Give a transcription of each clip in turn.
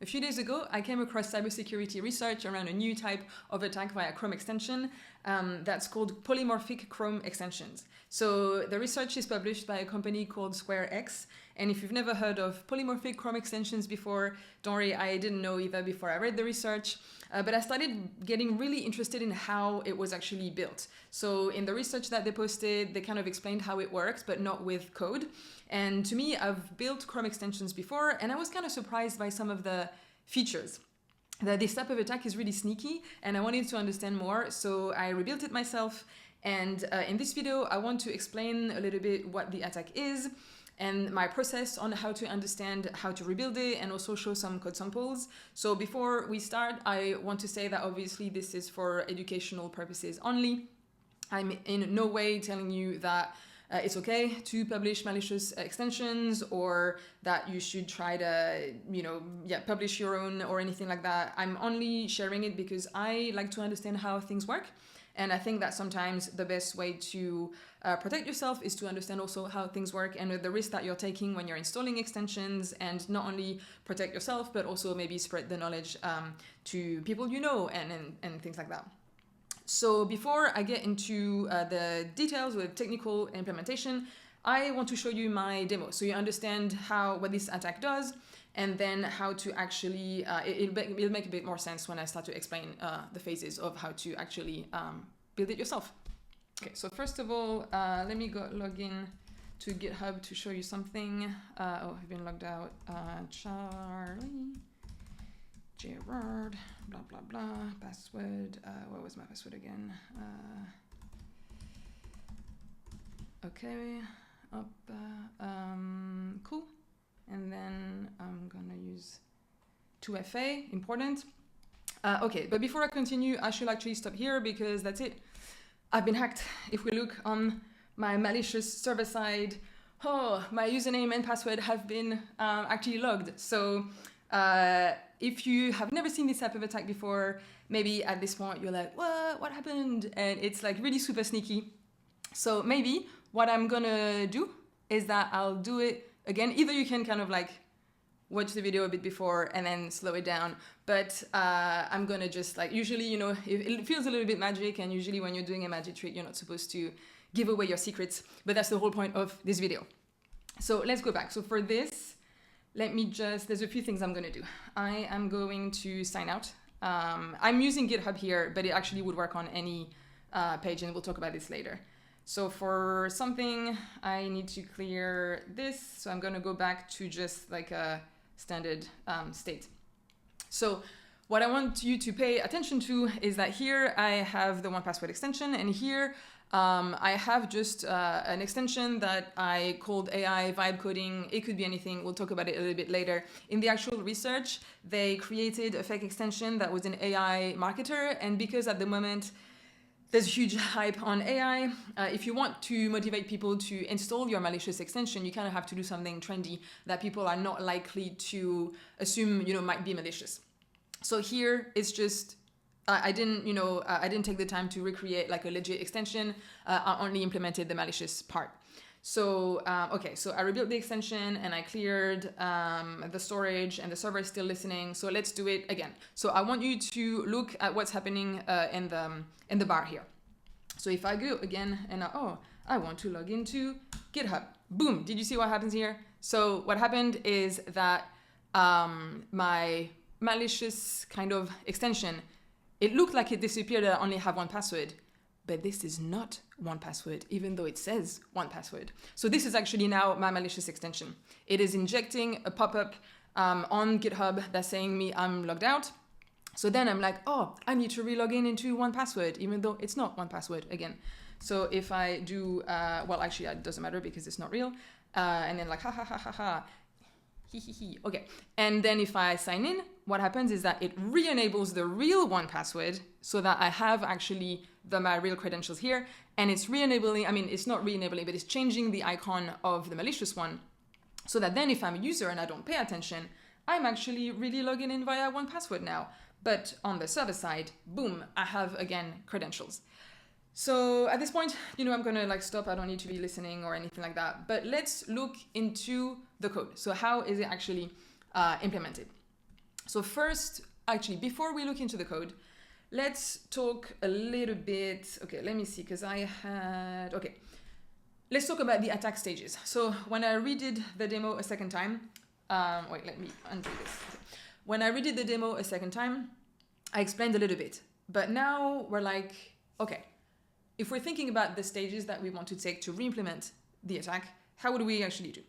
A few days ago, I came across cybersecurity research around a new type of attack via Chrome extension that's called polymorphic Chrome extensions. So the research is published by a company called SquareX. And if you've never heard of polymorphic Chrome extensions before, don't worry, I didn't know either before I read the research. But I started getting really interested in how it was actually built. So in the research that they posted, they kind of explained how it works, but not with code. And to me, I've built Chrome extensions before, and I was kind of surprised by some of the features. That this type of attack is really sneaky, and I wanted to understand more, so I rebuilt it myself. And in this video, I want to explain a little bit what the attack is, and my process on how to understand how to rebuild it, and also show some code samples. So before we start, I want to say that obviously this is for educational purposes only. I'm in no way telling you that it's okay to publish malicious extensions, or that you should try to, publish your own or anything like that. I'm only sharing it because I like to understand how things work. And I think that sometimes the best way to protect yourself is to understand also how things work and the risk that you're taking when you're installing extensions, and not only protect yourself, but also maybe spread the knowledge to people you know and things like that. So before I get into the details with technical implementation, I want to show you my demo so you understand what this attack does, and then how to actually, it'll make a bit more sense when I start to explain the phases of how to actually build it yourself. Okay, so first of all, let me log in to GitHub to show you something. I've been logged out. Charlie, Gerard, blah, blah, blah, password. What was my password again? Okay, up, cool. And then I'm gonna use 2FA, important. Okay, but before I continue, I should actually stop here because that's it. I've been hacked. If we look on my malicious server side, my username and password have been actually logged. So if you have never seen this type of attack before, maybe at this point you're like, what happened? And it's like really super sneaky. So maybe what I'm gonna do is that I'll do it again. Either you can kind of like watch the video a bit before and then slow it down, but I'm gonna just like, usually, it feels a little bit magic, and usually when you're doing a magic trick, you're not supposed to give away your secrets, but that's the whole point of this video. So let's go back. So for this, there's a few things I'm gonna do. I am going to sign out. I'm using GitHub here, but it actually would work on any page, and we'll talk about this later. So for something, I need to clear this. So I'm gonna go back to just like a standard state. So what I want you to pay attention to is that here I have the 1Password extension, and here I have just an extension that I called AI vibe coding. It could be anything. We'll talk about it a little bit later. In the actual research, they created a fake extension that was an AI marketer, and because at the moment there's huge hype on AI, if you want to motivate people to install your malicious extension, you kind of have to do something trendy that people are not likely to assume, might be malicious. So here it's just, I didn't take the time to recreate like a legit extension. I only implemented the malicious part. So, okay, so I rebuilt the extension and I cleared the storage, and the server is still listening. So let's do it again. So I want you to look at what's happening in the bar here. So if I go again and I want to log into GitHub, boom, did you see what happens here? So what happened is that my malicious kind of extension, it looked like it disappeared. I only have 1Password. But this is not 1Password, even though it says 1Password. So this is actually now my malicious extension. It is injecting a pop-up on GitHub that's saying me I'm logged out. So then I'm like, I need to re-log in into 1Password, even though it's not 1Password again. So if I do, actually it doesn't matter because it's not real. And then like, ha, ha, ha, ha, ha. Okay, and then if I sign in, what happens is that it re-enables the real 1Password so that I have actually my real credentials here, and it's re-enabling, it's not re-enabling, but it's changing the icon of the malicious one, so that then if I'm a user and I don't pay attention, I'm actually really logging in via 1Password now. But on the server side, boom, I have again credentials. So at this point, I'm gonna like stop. I don't need to be listening or anything like that. But let's look into the code. So how is it actually implemented? So first, actually, before we look into the code, let's talk a little bit. Okay, let me see, because I had, okay. Let's talk about the attack stages. So when I redid the demo a second time, wait, let me undo this. When I redid the demo a second time, I explained a little bit. But now we're like, okay, if we're thinking about the stages that we want to take to re-implement the attack, how would we actually do?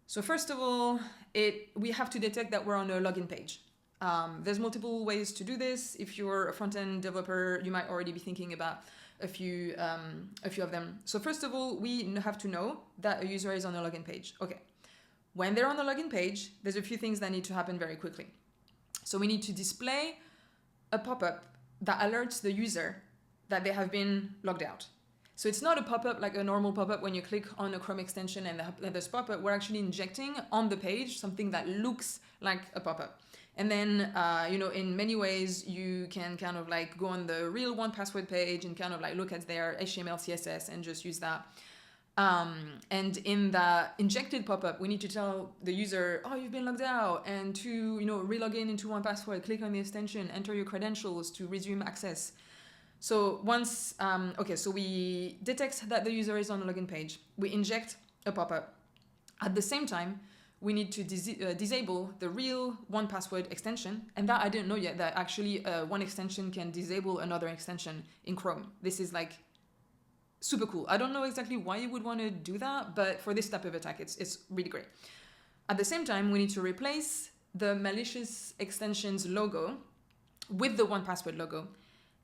So first of all, we have to detect that we're on a login page. There's multiple ways to do this. If you're a front-end developer, you might already be thinking about a few of them. So first of all, we have to know that a user is on a login page. Okay. When they're on the login page, there's a few things that need to happen very quickly. So we need to display a pop-up that alerts the user that they have been logged out. So it's not a pop-up like a normal pop-up when you click on a Chrome extension and there's pop-up. We're actually injecting on the page something that looks like a pop-up. And then, in many ways, you can kind of like go on the real 1Password page and kind of like look at their HTML, CSS and just use that. And in the injected pop-up, we need to tell the user, oh, you've been logged out, and to, re-log in into 1Password, click on the extension, enter your credentials to resume access. So once, so we detect that the user is on a login page. We inject a pop-up. At the same time, we need to disable the real 1Password extension. And that I didn't know yet, that actually one extension can disable another extension in Chrome. This is like super cool. I don't know exactly why you would want to do that, but for this type of attack, it's really great. At the same time, we need to replace the malicious extensions logo with the 1Password logo,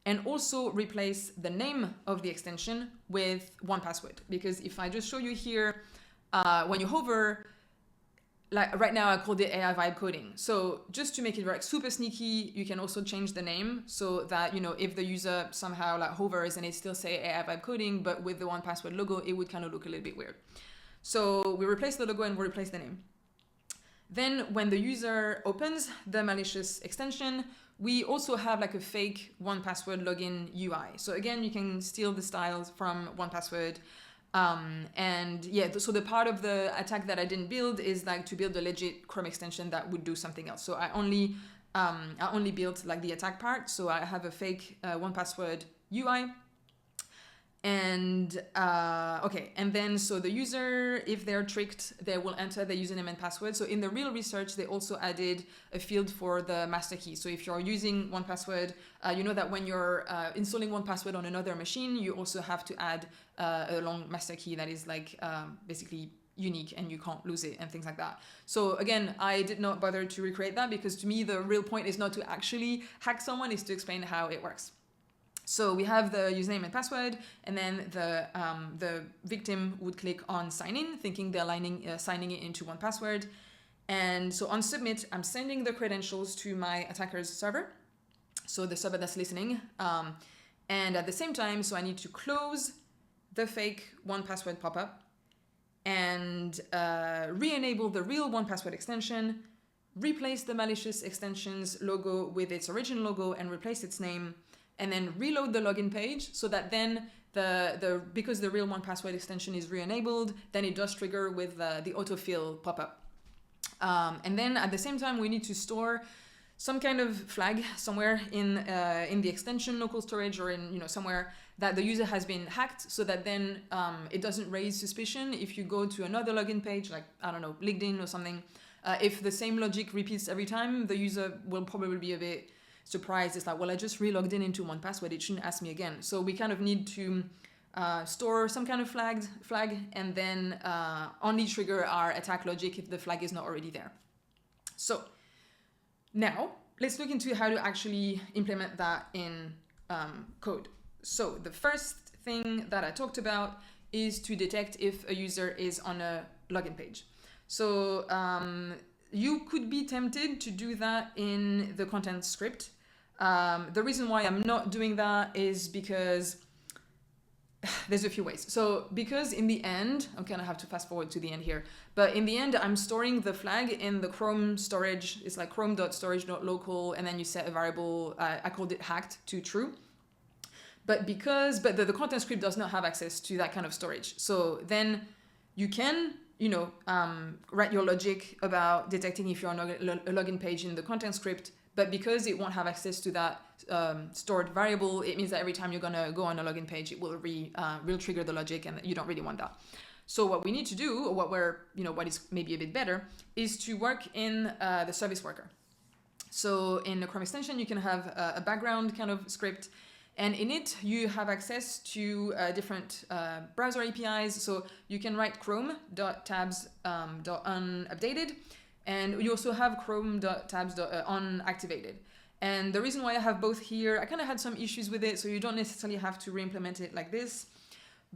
and also replace the name of the extension with 1Password. Because if I just show you here, when you hover, like right now I called it AI vibe coding. So just to make it like super sneaky, you can also change the name so that, if the user somehow like hovers and it still say AI vibe coding, but with the 1Password logo, it would kind of look a little bit weird. So we replace the logo and we replace the name. Then when the user opens the malicious extension, we also have like a fake 1Password login UI. So again, you can steal the styles from 1Password. So the part of the attack that I didn't build is like to build a legit Chrome extension that would do something else. So I only built like the attack part. So I have a fake 1Password UI. And and then so the user, if they're tricked, they will enter the username and password. So in the real research, they also added a field for the master key. So if you're using 1Password, you know that when you're installing 1Password on another machine, you also have to add a long master key that is like basically unique and you can't lose it and things like that. So again, I did not bother to recreate that because to me, the real point is not to actually hack someone, is to explain how it works. So we have the username and password, and then the victim would click on sign in, thinking they're signing it into 1Password. And so on submit, I'm sending the credentials to my attacker's server, so the server that's listening. And at the same time, so I need to close the fake 1Password pop-up and re-enable the real 1Password extension, replace the malicious extension's logo with its original logo and replace its name, and then reload the login page so that then because the real 1Password extension is re-enabled, then it does trigger with the autofill pop-up. And then at the same time, we need to store some kind of flag somewhere in the extension local storage or in somewhere that the user has been hacked, so that then it doesn't raise suspicion if you go to another login page, like I don't know, LinkedIn or something. If the same logic repeats every time, the user will probably be a bit surprised. It's like, well, I just re-logged in into 1Password, it shouldn't ask me again. So we kind of need to store some kind of flag and then only trigger our attack logic if the flag is not already there. So now let's look into how to actually implement that in code. So the first thing that I talked about is to detect if a user is on a login page. So you could be tempted to do that in the content script. The reason why I'm not doing that is because there's a few ways. So because in the end, I'm gonna have to fast forward to the end here, but in the end, I'm storing the flag in the Chrome storage. It's like chrome.storage.local, and then you set a variable, I called it hacked, to true. But the content script does not have access to that kind of storage. So then you can write your logic about detecting if you're on a login page in the content script, but because it won't have access to that stored variable, it means that every time you're gonna go on a login page, it will trigger the logic, and you don't really want that. So what we need to do, or what is maybe a bit better, is to work in the service worker. So in the Chrome extension, you can have a background kind of script, and in it, you have access to different browser APIs. So you can write chrome.tabs.unupdated, and you also have chrome.tabs.unactivated. And the reason why I have both here, I kind of had some issues with it, so you don't necessarily have to re-implement it like this.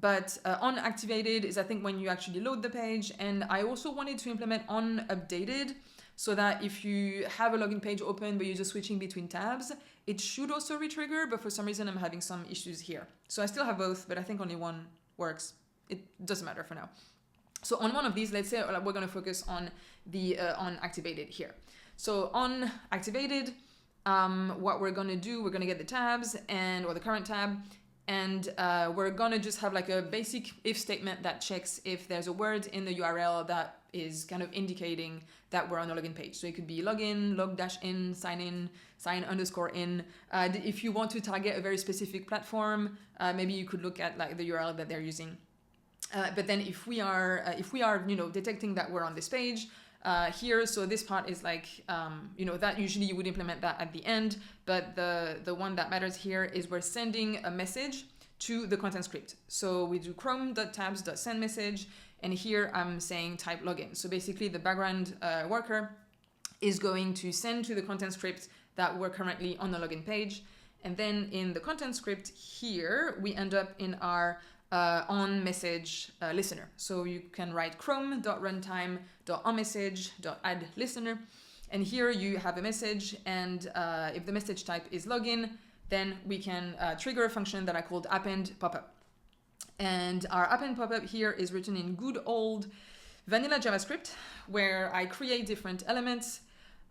But unactivated is, I think, when you actually load the page. And I also wanted to implement unupdated, so that if you have a login page open but you're just switching between tabs, it should also retrigger, but for some reason I'm having some issues here. So I still have both, but I think only one works. It doesn't matter for now. So on one of these, let's say we're going to focus on the unactivated here. So unactivated, what we're going to do, we're going to get the tabs or the current tab, and we're going to just have like a basic if statement that checks if there's a word in the URL that is kind of indicating that we're on a login page. So it could be login, log-in, sign in, sign_in. If you want to target a very specific platform, maybe you could look at like the URL that they're using. But then if we are detecting that we're on this page here, so this part is like that usually you would implement that at the end, but the one that matters here is we're sending a message to the content script. So we do chrome.tabs.send message, and here I'm saying type login. So basically the background worker is going to send to the content script that we're currently on the login page. And then in the content script here, we end up in our on message listener. So you can write chrome.runtime.onMessage.add listener. And here you have a message, and if the message type is login, then we can trigger a function that I called append popup. And our append popup here is written in good old vanilla JavaScript, where I create different elements,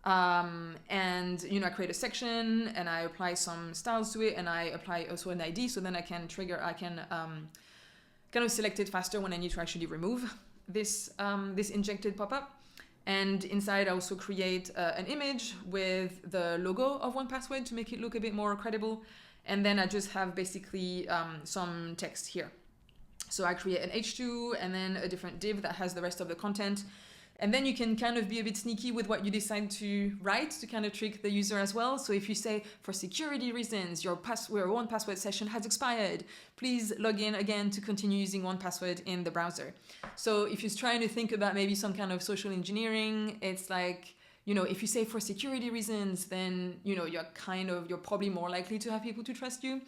and I create a section, and I apply some styles to it, and I apply also an ID, so then I can kind of select it faster when I need to actually remove this injected pop-up. And inside I also create an image with the logo of 1Password to make it look a bit more credible. And then I just have basically some text here. So I create an H2 and then a different div that has the rest of the content. And then you can kind of be a bit sneaky with what you decide to write to kind of trick the user as well. So if you say, for security reasons, your 1Password session has expired, please log in again to continue using 1Password in the browser. So if you're trying to think about maybe some kind of social engineering, it's like, if you say for security reasons, then, you're probably more likely to have people to trust you.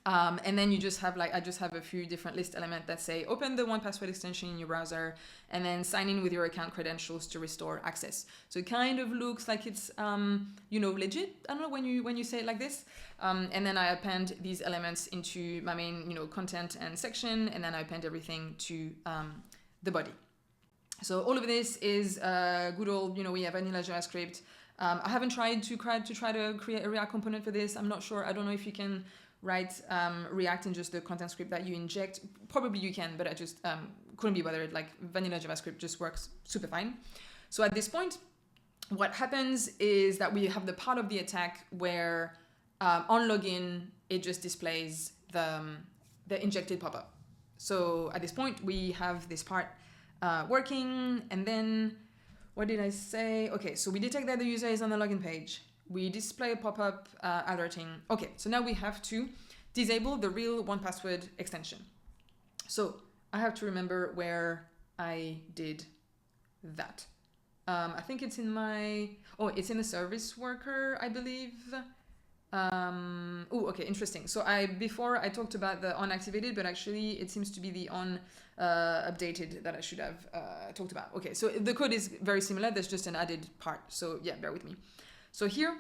And then you just have I just have a few different list elements that say open the 1Password extension in your browser and then sign in with your account credentials to restore access. So it kind of looks like it's legit. I don't know when you say it like this. And then I append these elements into my main content and section, and then I append everything to the body. So all of this is good old we have vanilla JavaScript. I haven't tried to create a React component for this. I'm not sure. I don't know if you can write React in just the content script that you inject. Probably you can, but I just couldn't be bothered. Like vanilla JavaScript just works super fine. So at this point, what happens is that we have the part of the attack where on login, it just displays the injected pop-up. So at this point, we have this part working, and then what did I say? Okay, so we detect that the user is on the login page. We display a pop-up alerting. Okay, so now we have to disable the real 1Password extension. So I have to remember where I did that. I think it's in it's in the service worker, I believe. Okay, interesting. So before I talked about the unactivated, but actually it seems to be the updated that I should have talked about. Okay, so the code is very similar. There's just an added part. So yeah, bear with me. So here,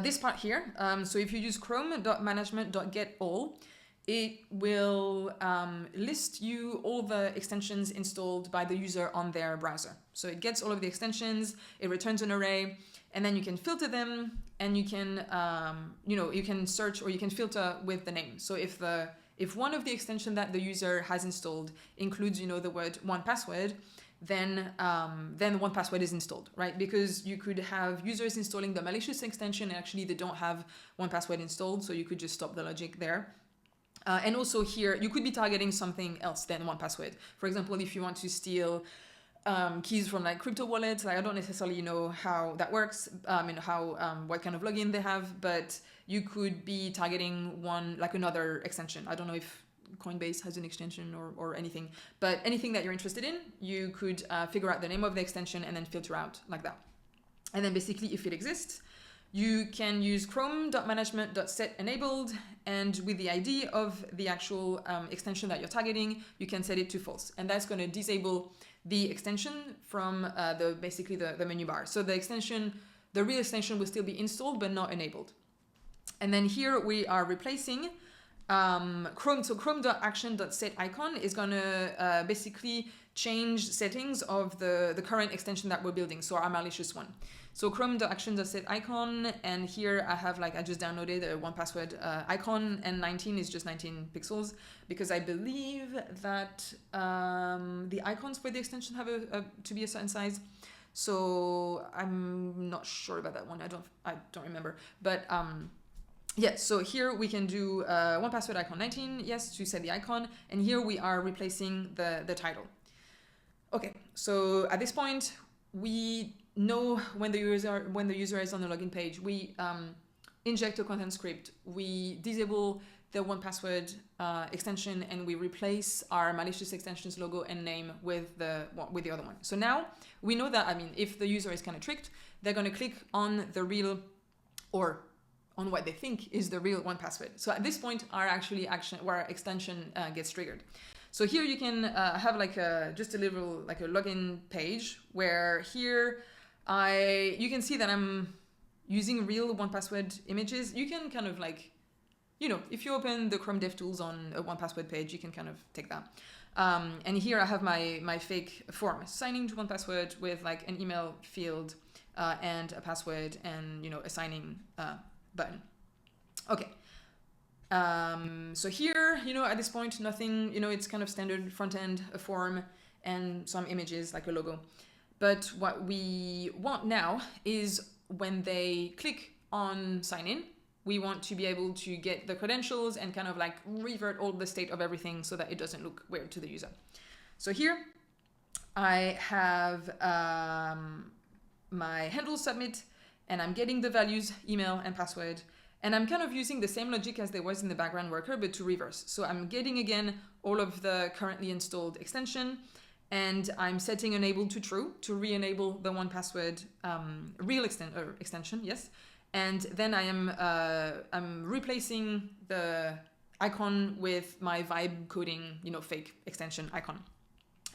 this part here, so if you use chrome.management.getAll, it will list you all the extensions installed by the user on their browser. So it gets all of the extensions, it returns an array, and then you can filter them, and you can, you can search or you can filter with the name. So if the if one of the extension that the user has installed includes, you know, the word 1Password, then 1Password is installed, right? Because you could have users installing the malicious extension and actually they don't have 1Password installed, so you could just stop the logic there. And also here, you could be targeting something else than 1Password. For example, if you want to steal keys from like crypto wallets, like I don't necessarily know how that works, and how what kind of login they have, but you could be targeting one, like another extension. I don't know if Coinbase has an extension or anything, but anything that you're interested in, you could figure out the name of the extension and then filter out like that. And then basically, if it exists, you can use chrome.management.set enabled, and with the ID of the actual extension that you're targeting, you can set it to false, and that's going to disable the extension from basically the menu bar. So the real extension will still be installed but not enabled. And then here we are replacing Chrome. So chrome.action.set icon is going to basically change settings of the current extension that we're building, so our malicious one. So chrome.action.set icon, and here I have I just downloaded a 1Password icon, and 19 is just 19 pixels, because I believe that the icons for the extension have to be a certain size. So I'm not sure about that one. I don't remember, but yeah, so here we can do 1Password icon 19, yes, to set the icon, and here we are replacing the title. Okay, so at this point, we know when the user is on the login page, we inject a content script, we disable the 1Password extension, and we replace our malicious extensions logo and name with the other one. So now we know that, if the user is kind of tricked, they're going to click on the real, or on what they think is the real 1Password. So at this point, our extension gets triggered. So here you can have just a little a login page where here you can see that I'm using real 1Password images. You can kind of if you open the Chrome DevTools on a 1Password page, you can kind of take that. And here I have my fake form, signing to 1Password with an email field and a password and a signing button. Okay. So here, at this point, nothing, it's kind of standard front end, a form, and some images like a logo. But what we want now is when they click on sign in, we want to be able to get the credentials and kind of revert all the state of everything so that it doesn't look weird to the user. So here I have my handle submit, and I'm getting the values, email and password. And I'm kind of using the same logic as there was in the background worker, but to reverse. So I'm getting again all of the currently installed extension, and I'm setting enable to true to re-enable the 1Password real extension, yes. And then I'm replacing the icon with my vibe coding, fake extension icon.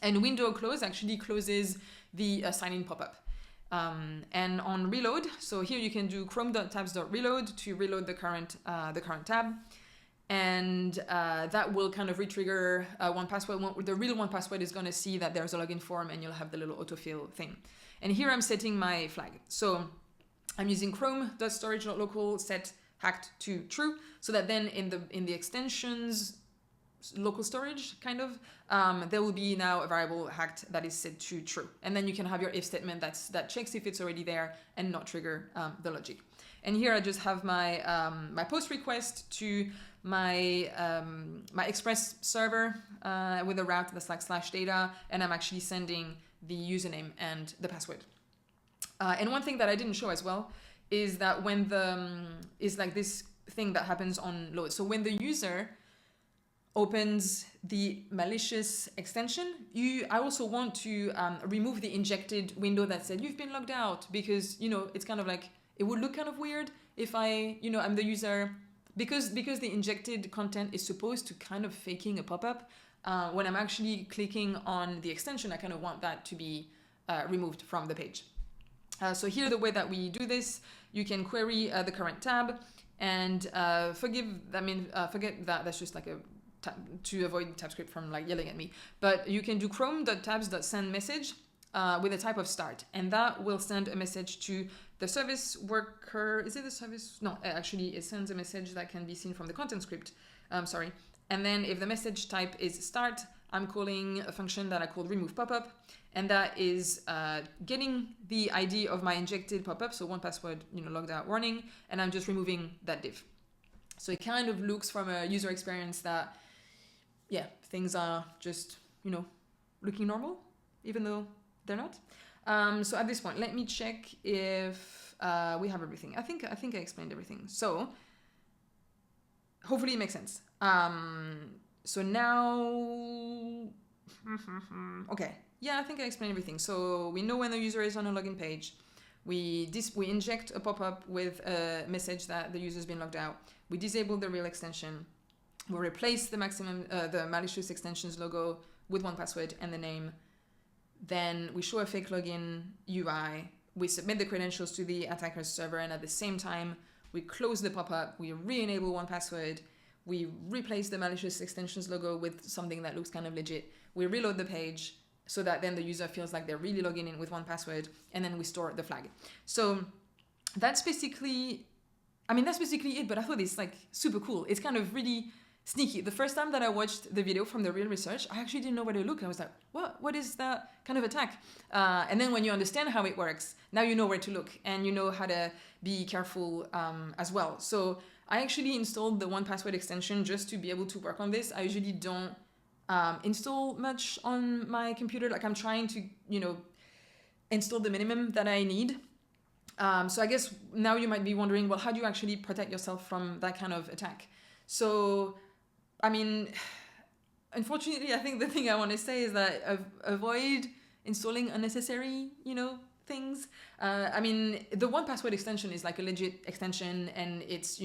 And window close actually closes the sign-in pop-up. And on reload, so here you can do chrome.tabs.reload to reload the current tab, and that will kind of retrigger 1Password. The real 1Password is going to see that there's a login form, and you'll have the little autofill thing. And here I'm setting my flag. So I'm using chrome.storage.local set hacked to true, so that then in the extensions local storage kind of there will be now a variable hacked that is set to true, and then you can have your if statement that checks if it's already there and not trigger the logic. And here I just have my my post request to my my Express server with a route that's /data, and I'm actually sending the username and the password. And one thing that I didn't show as well is that when is this thing that happens on load. So when the user opens the malicious extension, I also want to remove the injected window that said you've been logged out, because it's kind of it would look kind of weird if I'm the user, because the injected content is supposed to kind of faking a pop-up. When I'm actually clicking on the extension, I kind of want that to be removed from the page. So here the way that we do this, you can query the current tab, and forget that that's just to avoid TypeScript from yelling at me, but you can do chrome.tabs.send message with a type of start, and that will send a message to the service worker. Is it the service? No, actually it sends a message that can be seen from the content script. Sorry. And then if the message type is start, I'm calling a function that I call remove popup, and that is getting the ID of my injected popup, so 1Password, logged out warning, and I'm just removing that div. So it kind of looks from a user experience that, yeah, things are just, looking normal, even though they're not. So at this point, let me check if we have everything. I think I explained everything. So hopefully it makes sense. So now, okay, yeah, I think I explained everything. So we know when the user is on a login page. We inject a pop-up with a message that the user's been logged out. We disable the real extension. We replace the the malicious extensions logo with 1Password and the name. Then we show a fake login UI. We submit the credentials to the attacker's server, and at the same time, we close the pop-up. We re-enable 1Password. We replace the malicious extensions logo with something that looks kind of legit. We reload the page so that then the user feels like they're really logging in with 1Password, and then we store the flag. So that's basically it, but I thought it's like super cool. It's kind of really sneaky. The first time that I watched the video from the real research, I actually didn't know where to look. I was like, what is that kind of attack? And then when you understand how it works, now you know where to look, and you know how to be careful as well. So I actually installed the 1Password extension just to be able to work on this. I usually don't install much on my computer. Like I'm trying to, install the minimum that I need. So I guess now you might be wondering, well, how do you actually protect yourself from that kind of attack? So, I mean, unfortunately, I think the thing I want to say is that avoid installing unnecessary, things. I mean, the 1Password extension is like a legit extension, and it's,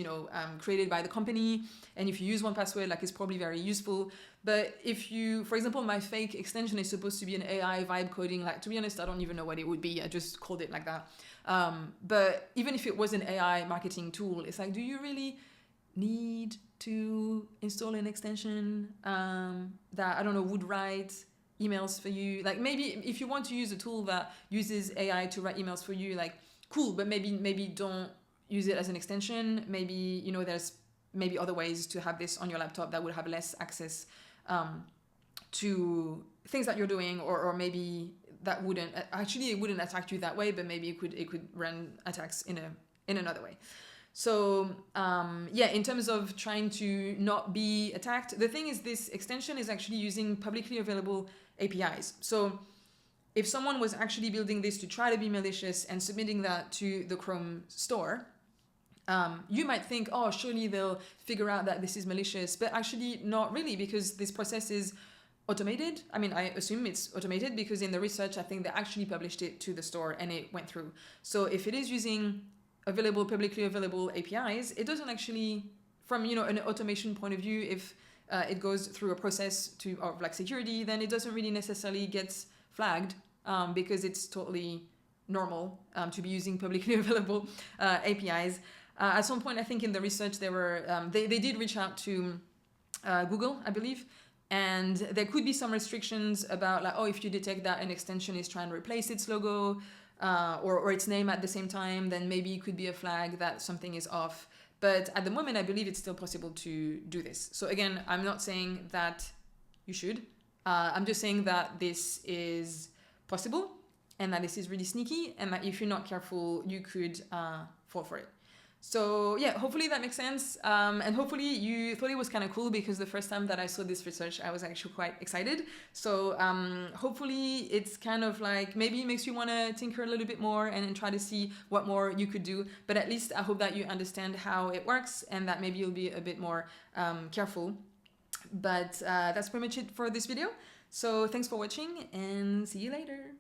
created by the company. And if you use 1Password, like it's probably very useful. But if you, for example, my fake extension is supposed to be an AI vibe coding, like to be honest, I don't even know what it would be. I just called it like that. But even if it was an AI marketing tool, it's like, do you really need to install an extension that, I don't know, would write emails for you? Like maybe if you want to use a tool that uses AI to write emails for you, like cool, but maybe don't use it as an extension. Maybe, there's maybe other ways to have this on your laptop that would have less access to things that you're doing, or maybe that wouldn't, actually it wouldn't attack you that way, but maybe it could run attacks in another way. So yeah, in terms of trying to not be attacked, the thing is this extension is actually using publicly available APIs. So if someone was actually building this to try to be malicious and submitting that to the Chrome store, you might think, oh, surely they'll figure out that this is malicious, but actually not really, because this process is automated. I mean, I assume it's automated because in the research, I think they actually published it to the store and it went through. So if it is using publicly available APIs, it doesn't actually, from an automation point of view, if it goes through a process of like security, then it doesn't really necessarily get flagged because it's totally normal to be using publicly available APIs. At some point, I think in the research, they did reach out to Google, I believe, and there could be some restrictions about like, oh, if you detect that an extension is trying to replace its logo or its name at the same time, then maybe it could be a flag that something is off. But at the moment, I believe it's still possible to do this. So again, I'm not saying that you should. I'm just saying that this is possible and that this is really sneaky, and that if you're not careful, you could fall for it. So yeah, hopefully that makes sense. And hopefully you thought it was kind of cool, because the first time that I saw this research, I was actually quite excited. So hopefully it's kind of like, maybe it makes you want to tinker a little bit more and try to see what more you could do. But at least I hope that you understand how it works and that maybe you'll be a bit more careful. But that's pretty much it for this video. So thanks for watching and see you later.